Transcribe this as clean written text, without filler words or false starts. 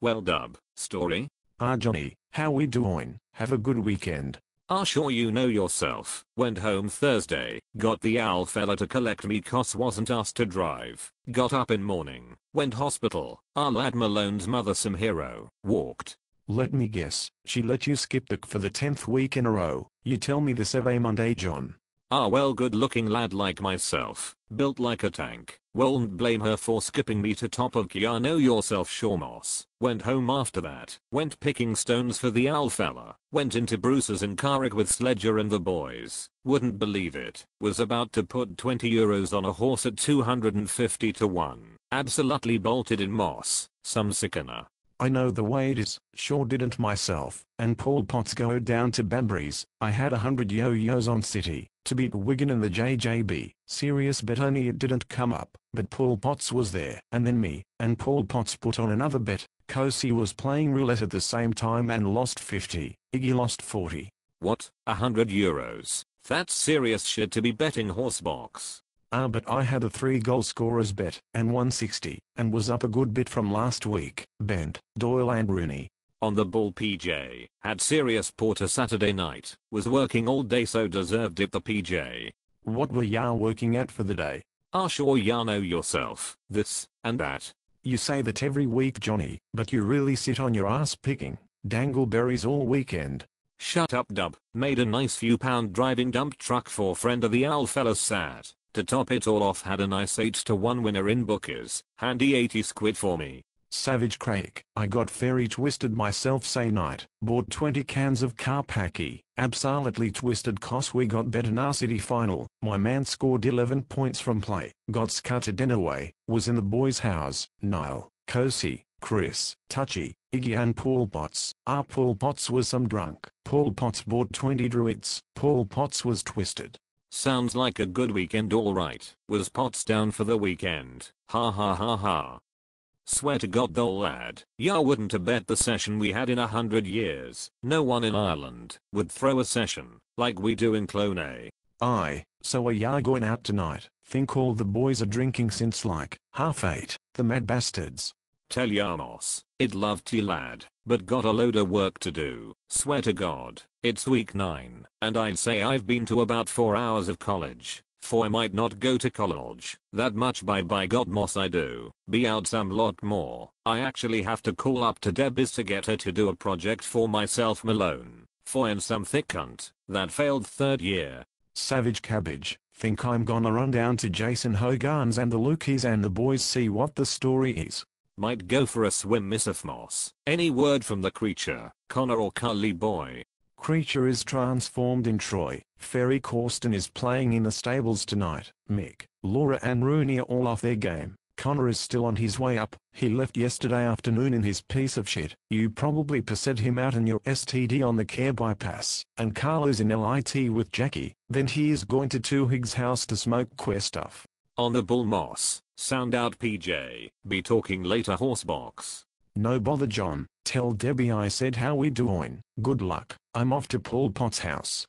Well dub, story? Johnny, how we doing? Have a good weekend. Sure you know yourself. Went home Thursday, got the owl fella to collect me cause wasn't asked to drive. Got up in morning, went hospital. Lad Malone's mother some hero. Walked. Let me guess, she let you skip the for the 10th week in a row. You tell me this every Monday, John. Well, good looking lad like myself, built like a tank. Won't blame her for skipping me to top of Kia. Know yourself, Shawmoss. Went home after that, went picking stones for the owl fella, went into Bruce's in Carrick with Sledger and the boys. Wouldn't believe it, was about to put 20 euros on a horse at 250 to 1. Absolutely bolted in Moss, some sickener. I know the way it is, sure didn't myself, and Paul Potts go down to Banbury's. I had 100 yo-yos on City, to beat Wigan in the JJB, serious bet only it didn't come up, but Paul Potts was there, and then me, and Paul Potts put on another bet. Cosi was playing roulette at the same time and lost 50, Iggy lost 40. What, 100 euros? That's serious shit to be betting horsebox. But I had a 3 goal scorers bet, and 160, and was up a good bit from last week. Bent, Doyle and Rooney. On the ball PJ, had serious porter Saturday night, was working all day so deserved it the PJ. What were ya working at for the day? Sure ya know yourself, this, and that. You say that every week, Johnny, but you really sit on your ass picking dangleberries all weekend. Shut up dub, made a nice few pound driving dump truck for friend of the owl fella sat. To top it all off had a nice 8-to-1 winner in bookies, handy 80 squid for me. Savage Craig, I got very twisted myself say night, bought 20 cans of Carpacki, absolutely twisted cause we got bet in our city final, my man scored 11 points from play, got scutted anyway, was in the boys' house, Niall, Cosi, Chris, Touchy, Iggy and Paul Potts. Paul Potts was some drunk, Paul Potts bought 20 druids, Paul Potts was twisted. Sounds like a good weekend alright. Was Potts down for the weekend? Ha ha ha ha. Swear to God though lad, ya wouldn't have bet the session we had in 100 years. No one in Ireland would throw a session like we do in Clonay. Aye, so are ya going out tonight? Think all the boys are drinking since like 8:30, the mad bastards. Tell ya Moss, it loved you lad, but got a load of work to do. Swear to God, it's week 9, and I'd say I've been to about 4 hours of college. For I might not go to college that much by God Moss I do, be out some lot more. I actually have to call up to Deb's to get her to do a project for myself Malone, for I'm some thick cunt that failed 3rd year. Savage Cabbage, think I'm gonna run down to Jason Hogarth's and the Lukies and the boys see what the story is. Might go for a swim Mrs. Moss. Any word from the creature, Connor or Cully boy? Creature is transformed in Troy. Ferry Corsten is playing in the stables tonight. Mick, Laura and Rooney are all off their game. Connor is still on his way up. He left yesterday afternoon in his piece of shit. You probably pissed him out in your STD on the care bypass. And Carlo's in LIT with Jackie. Then he is going to Two Higgs' house to smoke queer stuff. On the bull Moss. Sound out PJ. Be talking later horsebox. No bother John. Tell Debbie I said how we doing. Good luck. I'm off to Paul Potts' house.